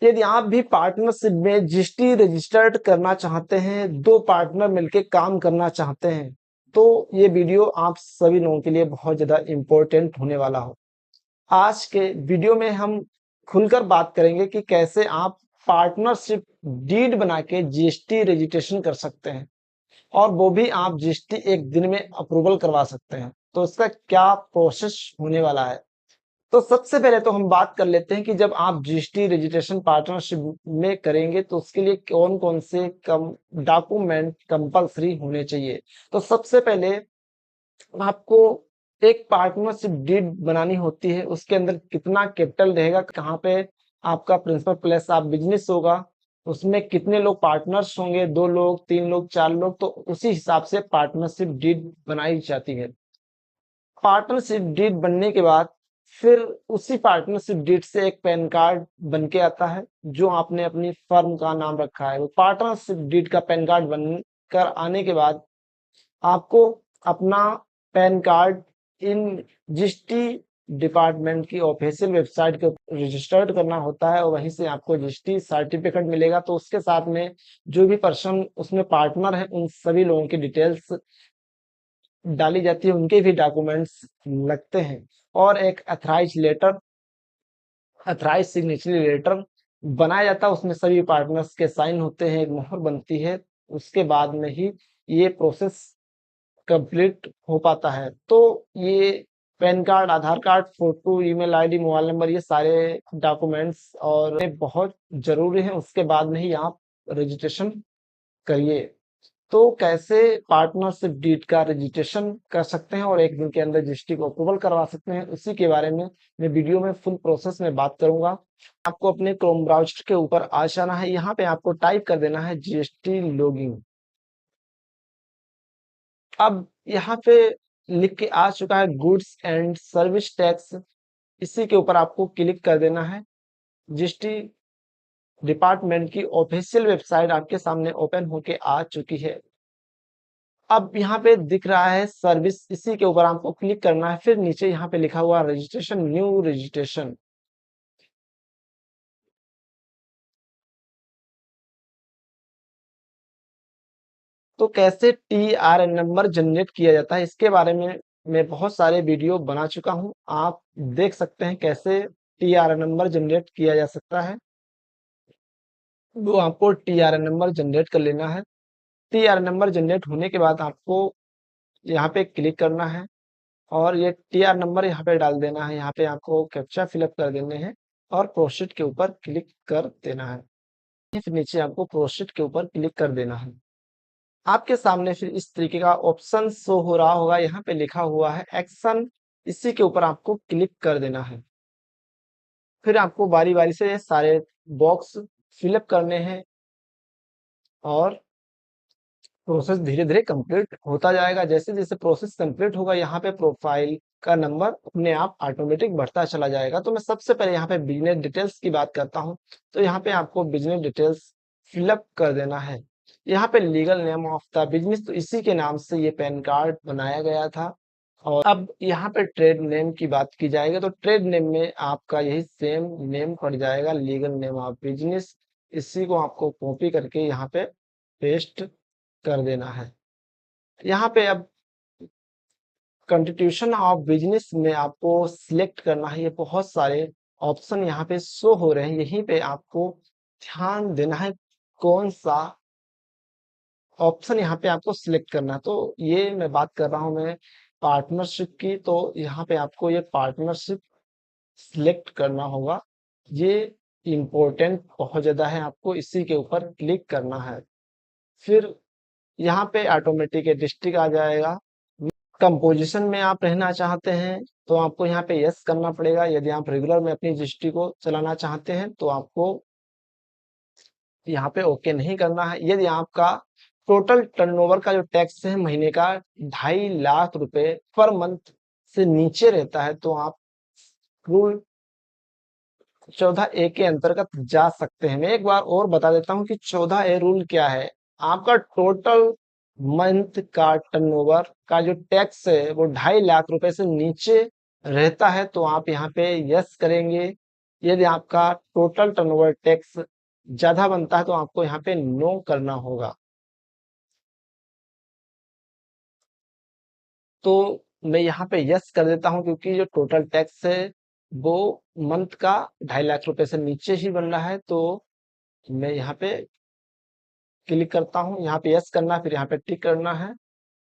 यदि आप भी पार्टनरशिप में जीएसटी रजिस्टर्ड करना चाहते हैं, दो पार्टनर मिलकर काम करना चाहते हैं, तो ये वीडियो आप सभी लोगों के लिए बहुत ज़्यादा इम्पोर्टेंट होने वाला हो। आज के वीडियो में हम खुलकर बात करेंगे कि कैसे आप पार्टनरशिप डीड बना के जीएसटी रजिस्ट्रेशन कर सकते हैं, और वो भी आप जीएसटी एक दिन में अप्रूवल करवा सकते हैं। तो इसका क्या प्रोसेस होने वाला है? तो सबसे पहले तो हम बात कर लेते हैं कि जब आप जीएसटी रजिस्ट्रेशन पार्टनरशिप में करेंगे तो उसके लिए कौन कौन से डॉक्यूमेंट कंपलसरी होने चाहिए। तो सबसे पहले आपको एक पार्टनरशिप डीड बनानी होती है। उसके अंदर कितना कैपिटल रहेगा, कहाँ पे आपका प्रिंसिपल प्लेस ऑफ बिजनेस होगा, उसमें कितने लोग पार्टनर्स होंगे, 2 लोग, 3 लोग, 4 लोग, तो उसी हिसाब से पार्टनरशिप डीड बनाई जाती है। पार्टनरशिप डीड बनने के बाद फिर उसी पार्टनरशिप डीड से एक पैन कार्ड बन के आता है, जो आपने अपनी फर्म का नाम रखा है। वो पार्टनरशिप डीड का पैन कार्ड बनकर आने के बाद आपको अपना pan card in GST department की ऑफिशियल वेबसाइट के रजिस्टर्ड करना होता है, और वहीं से आपको जीएसटी सर्टिफिकेट मिलेगा। तो उसके साथ में जो भी पर्सन उसमें पार्टनर है, उन सभी लोगों की डिटेल्स डाली जाती है, उनके भी डॉक्यूमेंट्स लगते हैं, और एक अथराइज सिग्नेचरी लेटर बनाया जाता है। उसमें सभी पार्टनर्स के साइन होते हैं, एक मोहर बनती है। उसके बाद में ही ये प्रोसेस कंप्लीट हो पाता है। तो ये pan card, Aadhaar card, photo, email ID, mobile number, ये सारे डॉक्यूमेंट्स और ये बहुत जरूरी है। उसके बाद में ही आप रजिस्ट्रेशन करिए। तो कैसे पार्टनरशिप डीड का रजिस्ट्रेशन कर सकते हैं और एक दिन के अंदर जीएसटी को अप्रूवल करवा सकते हैं, उसी के बारे में मैं वीडियो में फुल प्रोसेस में बात करूंगा। आपको अपने क्रोम ब्राउज़र के ऊपर आ जाना है। यहाँ पे आपको टाइप कर देना है जीएसटी लॉगिन। अब यहाँ पे लिख के आ चुका है गुड्स एंड सर्विस टैक्स, इसी के ऊपर आपको क्लिक कर देना है। जीएसटी डिपार्टमेंट की ऑफिशियल वेबसाइट आपके सामने ओपन होके आ चुकी है। अब यहाँ पे दिख रहा है सर्विस, इसी के ऊपर आपको क्लिक करना है। फिर नीचे यहाँ पे लिखा हुआ रजिस्ट्रेशन, न्यू रजिस्ट्रेशन। तो कैसे टीआरएन नंबर जनरेट किया जाता है, इसके बारे में मैं बहुत सारे वीडियो बना चुका हूँ। आप देख सकते हैं कैसे टीआरएन नंबर जनरेट किया जा सकता है। वो आपको टीआरएन नंबर जनरेट कर लेना है। टीआरएन नंबर जनरेट होने के बाद आपको यहाँ पे क्लिक करना है, और ये टीआर नंबर यहाँ पे डाल देना है। यहाँ पे आपको कैप्चा फिलअप कर देने हैं, और प्रोसीड के ऊपर क्लिक कर देना है। फिर नीचे आपको प्रोसीड के ऊपर क्लिक कर देना है। आपके सामने फिर इस तरीके का ऑप्शन शो हो रहा होगा, यहाँ पे लिखा हुआ है एक्शन, इसी के ऊपर आपको क्लिक कर देना है। फिर आपको बारी बारी से ये सारे बॉक्स फिलअप करने हैं, और प्रोसेस धीरे धीरे कंप्लीट होता जाएगा। जैसे जैसे प्रोसेस कंप्लीट होगा, यहाँ पे प्रोफाइल का नंबर अपने आप ऑटोमेटिक बढ़ता चला जाएगा। तो मैं सबसे पहले यहाँ पे बिजनेस डिटेल्स की बात करता हूँ। तो यहाँ पे आपको बिजनेस डिटेल्स फिलअप कर देना है। यहाँ पे legal name of the business, तो इसी के नाम से ये पैन कार्ड बनाया गया था। और अब यहाँ पे ट्रेड नेम की बात की जाएगी, तो ट्रेड नेम में आपका यही सेम नेम पड़ जाएगा, लीगल नेम ऑफ बिजनेस। इसी को आपको कॉपी करके यहाँ पे पेस्ट कर देना है। यहाँ पे अब कंस्टिट्यूशन ऑफ बिजनेस में आपको सिलेक्ट करना है। ये बहुत सारे ऑप्शन यहाँ पे शो हो रहे हैं, यहीं पे आपको ध्यान देना है कौन सा ऑप्शन यहाँ पे आपको सिलेक्ट करना है। तो ये मैं बात कर रहा हूँ मैं पार्टनरशिप की, तो यहाँ पे आपको ये पार्टनरशिप सिलेक्ट करना होगा। ये इम्पोर्टेंट बहुत ज्यादा है, आपको इसी के ऊपर क्लिक करना है। फिर यहाँ पे ऑटोमेटिक डिस्ट्रिक्ट आ जाएगा। कंपोजिशन में आप रहना चाहते हैं तो आपको यहाँ पे यस करना पड़ेगा। यदि आप रेगुलर में अपनी जीएसटी को चलाना चाहते हैं तो आपको यहाँ पे ओके नहीं करना है। यदि आपका टोटल टर्नओवर का जो टैक्स है महीने का 2.5 लाख रुपए पर मंथ से नीचे रहता है, तो आप रूल 14A के अंतर्गत जा सकते हैं। मैं एक बार और बता देता हूँ कि 14A रूल क्या है। आपका टोटल मंथ का टर्नओवर का जो टैक्स है वो 2.5 लाख रुपए से नीचे रहता है, तो आप यहाँ पे यस करेंगे। यदि आपका टोटल टर्नओवर टैक्स ज्यादा बनता है तो आपको यहाँ पे नो करना होगा। तो मैं यहाँ पे यस कर देता हूँ क्योंकि जो टोटल टैक्स है वो मंथ का 2.5 लाख रुपए से नीचे ही बन रहा है। तो मैं यहाँ पे क्लिक करता हूँ, यहाँ पे यस करना है, फिर यहाँ पे टिक करना है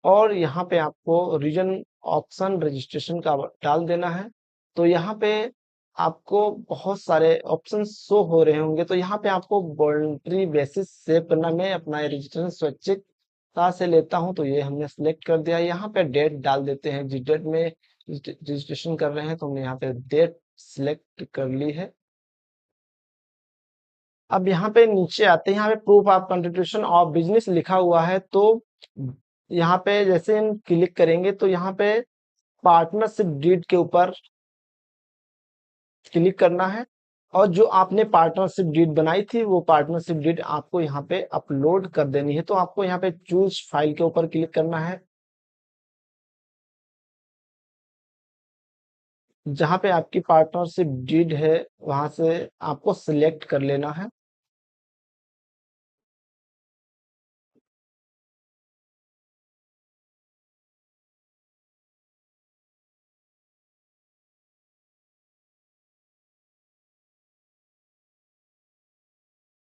और यहाँ पे आपको रीजन ऑप्शन रजिस्ट्रेशन का डाल देना है। तो यहाँ पे आपको बहुत सारे ऑप्शन शो हो रहे होंगे, तो यहाँ पे आपको वॉलंटरी बेसिस सेव करना। मैं अपना रजिस्ट्रेशन स्वैच्छिकता से लेता हूँ, तो ये हमने सेलेक्ट कर दिया। यहाँ पे डेट डाल देते हैं, जिस डेट में रजिस्ट्रेशन कर रहे हैं, तो हमने यहाँ पे डेट सिलेक्ट कर ली है। अब यहाँ पे नीचे आते हैं, यहाँ पे proof of constitution of business लिखा हुआ है। तो यहाँ पे जैसे हम क्लिक करेंगे तो यहाँ पे पार्टनरशिप डीड के ऊपर क्लिक करना है और जो आपने पार्टनरशिप डीड बनाई थी वो पार्टनरशिप डीड आपको यहाँ पे अपलोड कर देनी है। तो आपको यहाँ पे चूज फाइल के ऊपर क्लिक करना है, जहाँ पे आपकी पार्टनरशिप डीड है वहां से आपको सिलेक्ट कर लेना है।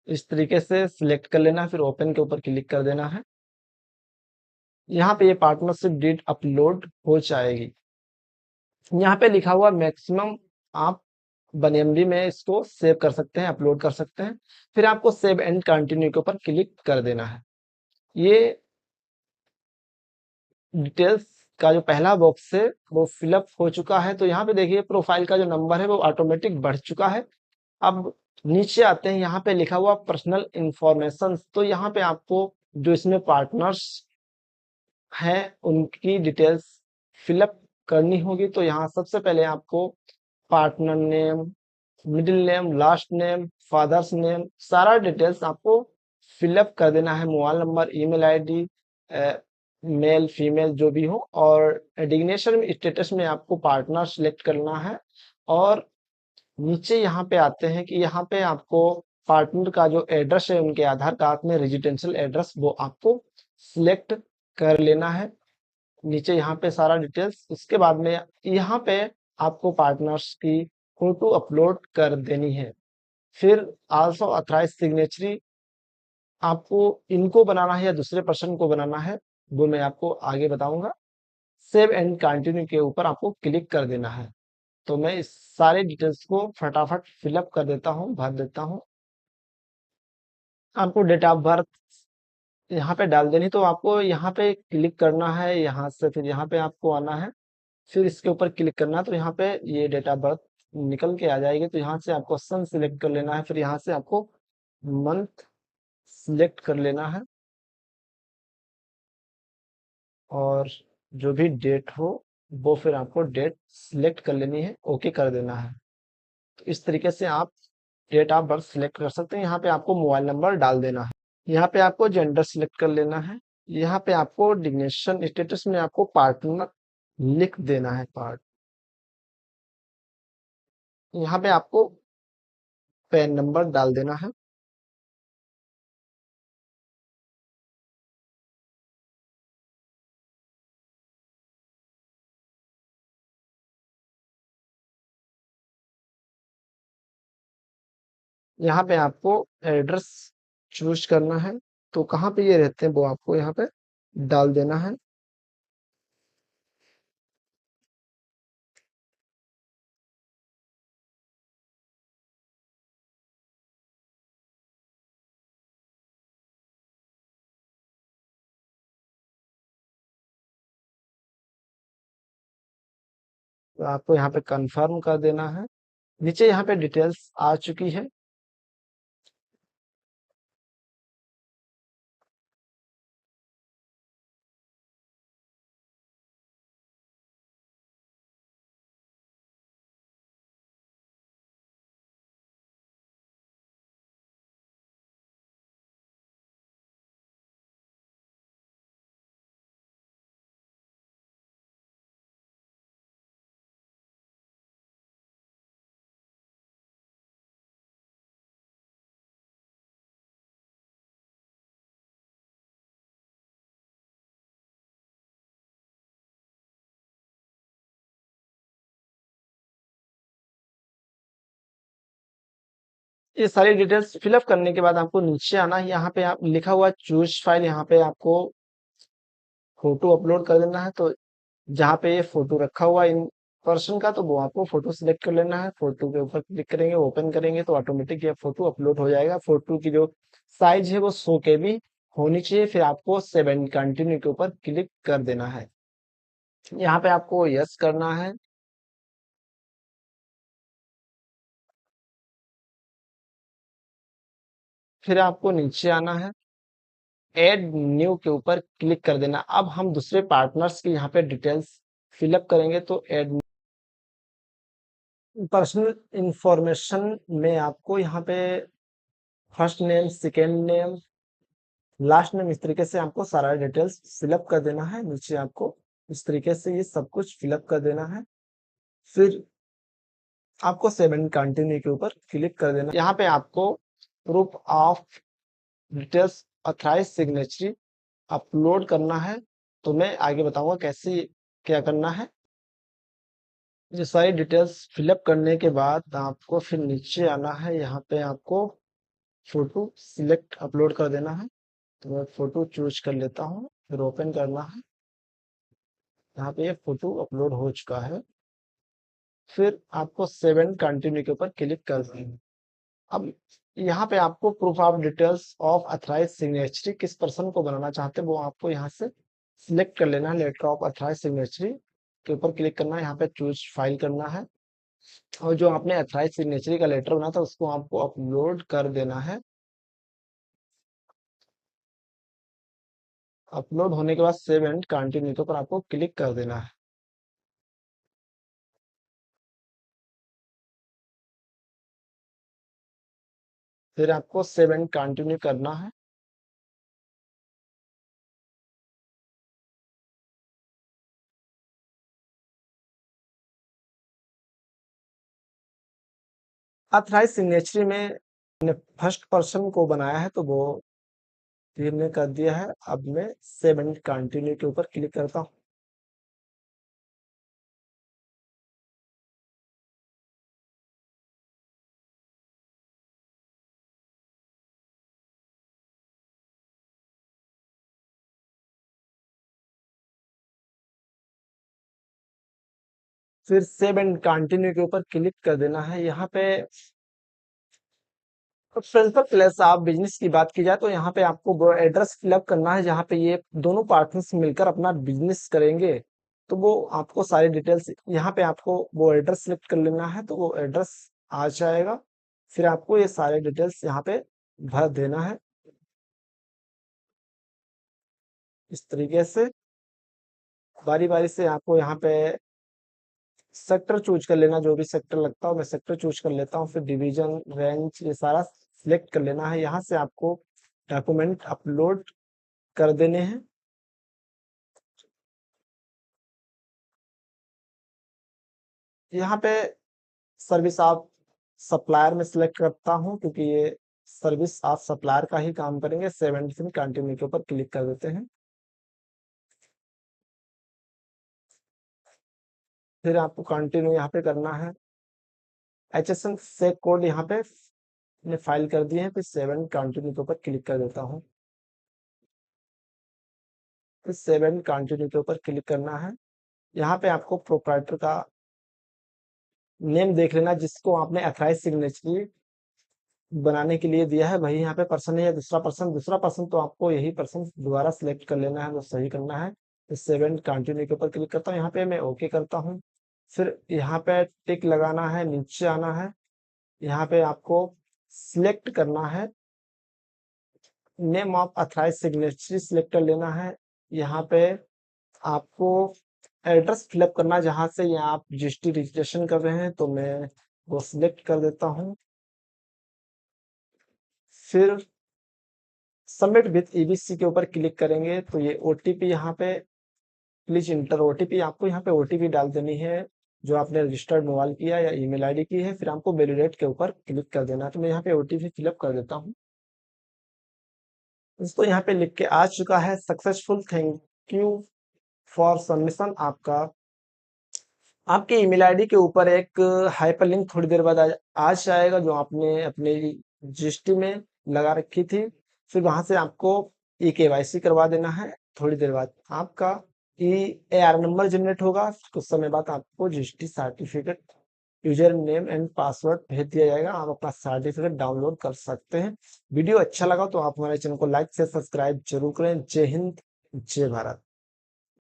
इस तरीके से सिलेक्ट कर लेना है, फिर ओपन के ऊपर क्लिक कर देना है। यहाँ पे ये पार्टनरशिप डीड अपलोड हो जाएगी। यहाँ पे लिखा हुआ मैक्सिमम आप 1 MB में इसको सेव कर सकते हैं, अपलोड कर सकते हैं। फिर आपको सेव एंड कंटिन्यू के ऊपर क्लिक कर देना है। ये डिटेल्स का जो पहला बॉक्स है वो फिलअप हो चुका है। तो यहाँ पे देखिए प्रोफाइल का जो नंबर है वो ऑटोमेटिक बढ़ चुका है। अब नीचे आते हैं, यहाँ पे लिखा हुआ पर्सनल इंफॉर्मेशन। तो यहाँ पे आपको जो इसमें पार्टनर्स हैं उनकी डिटेल्स फिलअप करनी होगी। तो यहाँ सबसे पहले आपको partner name, middle name, last name, father's name, सारा डिटेल्स आपको फिलअप कर देना है। Mobile number, email ID, male female जो भी हो, और डिग्नेशन स्टेटस में आपको पार्टनर सिलेक्ट करना है। और नीचे यहाँ पे आते हैं कि यहाँ पे आपको पार्टनर का जो एड्रेस है उनके आधार कार्ड में रेजिडेंशियल एड्रेस वो आपको सिलेक्ट कर लेना है। नीचे यहाँ पे सारा डिटेल्स, उसके बाद में यहाँ पे आपको पार्टनर्स की फोटो अपलोड कर देनी है। फिर आल्सो ऑथराइज सिग्नेचरी आपको इनको बनाना है या दूसरे पर्सन को बनाना है वो मैं आपको आगे बताऊंगा। सेव एंड कंटिन्यू के ऊपर आपको क्लिक कर देना है। तो मैं इस सारे डिटेल्स को फटाफट फिलअप कर देता हूँ, भर देता हूँ। आपको डेट ऑफ बर्थ यहाँ पे डाल देनी, तो आपको यहाँ पे क्लिक करना है, यहाँ से फिर यहाँ पे आपको आना है, फिर इसके ऊपर क्लिक करना है। तो यहाँ पे ये डेट ऑफ बर्थ निकल के आ जाएगी। तो यहाँ से आपको सन सिलेक्ट कर लेना है, फिर यहाँ से आपको मंथ सिलेक्ट कर लेना है और जो भी डेट हो वो फिर आपको डेट सिलेक्ट कर लेनी है, ओके कर देना है। तो इस तरीके से आप डेट ऑफ बर्थ सिलेक्ट कर सकते हैं। यहाँ पे आपको मोबाइल नंबर डाल देना है, यहाँ पे आपको जेंडर सिलेक्ट कर लेना है, यहाँ पे आपको डिग्नेशन स्टेटस में आपको पार्टनर लिख देना है पार्ट। यहाँ पे आपको पैन नंबर डाल देना है। यहाँ पे आपको एड्रेस चूज करना है, तो कहाँ पे ये रहते हैं वो आपको यहाँ पे डाल देना है। तो आपको यहाँ पे कंफर्म कर देना है। नीचे यहाँ पे डिटेल्स आ चुकी है। ये सारी डिटेल्स फिलअप करने के बाद आपको नीचे आना है, यहाँ पे आप लिखा हुआ चूज फाइल, यहाँ पे आपको फोटो अपलोड कर देना है। तो जहाँ पे ये फोटो रखा हुआ इन पर्सन का, तो वो आपको फोटो सिलेक्ट कर लेना है। फोटो के ऊपर क्लिक करेंगे, ओपन करेंगे तो ऑटोमेटिक ये फोटो अपलोड हो जाएगा। फोटो की जो साइज है वो 100 KB होनी चाहिए। फिर आपको सेव एंड कंटिन्यू के ऊपर क्लिक कर देना है। यहाँ पे आपको यस करना है। फिर आपको नीचे आना है, एड न्यू के ऊपर क्लिक कर देना। अब हम दूसरे पार्टनर्स की यहाँ पे डिटेल्स फिलअप करेंगे। तो एड पर्सनल इंफॉर्मेशन में आपको यहाँ पे first name, second name, last name, इस तरीके से आपको सारा डिटेल्स फिलअप कर देना है। नीचे आपको इस तरीके से ये सब कुछ फिलअप कर देना है। फिर आपको सेव एंड कंटिन्यू के ऊपर क्लिक कर देना। यहाँ पे आपको proof of details authorise signatory upload करना है। तो मैं आगे बताऊंगा कैसे क्या करना है। ये सारी डिटेल्स फिलअप करने के बाद आपको फिर नीचे आना है। यहाँ पे आपको फोटो सिलेक्ट अपलोड कर देना है। तो मैं फोटो चूज कर लेता हूँ, फिर ओपन करना है। यहाँ पे ये फोटो अपलोड हो चुका है। फिर आपको सेव एंड कंटिन्यू के ऊपर क्लिक कर देना है। अब यहाँ पे आपको proof of details of authorise signatory किस पर्सन को बनाना चाहते हैं वो आपको यहाँ से सिलेक्ट कर लेना है। लेटर ऑफ अथराइज सिग्नेचरी के ऊपर क्लिक करना है, यहाँ पे चूज फाइल करना है और जो आपने अथराइज सिग्नेचरी का लेटर बना था उसको आपको अपलोड कर देना है। अपलोड होने के बाद सेव एंड कंटिन्यू के ऊपर आपको क्लिक कर देना है। फिर आपको सेव एंड कंटिन्यू करना है। अथराइज सिग्नेचरी में फर्स्ट पर्सन को बनाया है तो वो ये हमने कर दिया है। अब मैं सेव एंड कंटिन्यू के ऊपर क्लिक करता हूँ। फिर सेव एंड कंटिन्यू के ऊपर क्लिक कर देना है। यहाँ पे प्रिंसिपल प्लेस ऑफ बिजनेस की बात की जाए तो यहाँ पे आपको वो एड्रेस फिलअप करना है जहाँ पे ये दोनों पार्टनर्स मिलकर अपना बिजनेस करेंगे। तो वो आपको सारी डिटेल्स यहाँ पे आपको वो एड्रेस सिलेक्ट कर लेना है तो वो एड्रेस आ जाएगा। फिर आपको ये सारे डिटेल्स यहाँ पे भर देना है इस तरीके से। बारी बारी से आपको यहाँ पे सेक्टर चूज कर लेना, जो भी सेक्टर लगता हो मैं सेक्टर चूज कर लेता हूँ। फिर डिवीजन, रेंज, ये सारा सिलेक्ट कर लेना है। यहाँ से आपको डॉक्यूमेंट अपलोड कर देने हैं। यहाँ पे सर्विस ऑफ सप्लायर में सिलेक्ट करता हूँ क्योंकि ये सर्विस ऑफ सप्लायर का ही काम करेंगे। 17 कंटिन्यू के ऊपर क्लिक कर देते हैं। फिर आपको कंटिन्यू यहाँ पे करना है। HSN से कोड यहाँ पे ने फाइल कर दिए हैं। फिर 7 कंटिन्यू के ऊपर क्लिक कर देता हूँ। फिर 7 कंटिन्यू के ऊपर क्लिक करना है। यहाँ पे आपको प्रोप्राइटर का नेम देख लेना जिसको आपने अथराइज सिग्नेचरी बनाने के लिए दिया है वही यहाँ पे पर्सन है या दूसरा पर्सन तो आपको यही पर्सन दोबारा सिलेक्ट कर लेना है, वो सही करना है। इस 7 कंटिन्यू के ऊपर क्लिक करता हूँ। यहाँ पे मैं ओके करता हूँ। फिर यहाँ पे टिक लगाना है, नीचे आना है। यहाँ पे आपको सिलेक्ट करना है, name of authorise signatory select कर लेना है। यहाँ पे आपको एड्रेस फिलअप करना है जहाँ से यहाँ आप जीएसटी रजिस्ट्रेशन कर रहे हैं तो मैं वो सिलेक्ट कर देता हूँ। फिर सबमिट विथ ईबीसी के ऊपर क्लिक करेंगे तो ये ओटीपी यहाँ पे प्लीज इंटर ओटीपी, आपको यहाँ पे ओटीपी डाल देनी है जो आपने रजिस्टर्ड मोबाइल किया या ईमेल आईडी की है। फिर आपको वैलिडेट के ऊपर क्लिक कर देना है। तो मैं यहाँ पे ओटीपी फिलअप कर देता हूँ। दोस्तों यहाँ पे लिख के आ चुका है successful, thank you for submission. आपका आपके ईमेल आईडी के ऊपर एक हाइपरलिंक थोड़ी देर बाद आ जाएगा, जो आपने अपने जीएसटी में लगा रखी थी। फिर वहां से आपको ई केवाईसी करवा देना है। थोड़ी देर बाद आपका ई एआर नंबर जनरेट होगा। कुछ समय बाद आपको GST certificate, user name and password भेज दिया जाएगा। आप अपना सर्टिफिकेट डाउनलोड कर सकते हैं। वीडियो अच्छा लगा तो आप हमारे चैनल को लाइक से सब्सक्राइब जरूर करें। जय हिंद, जय भारत।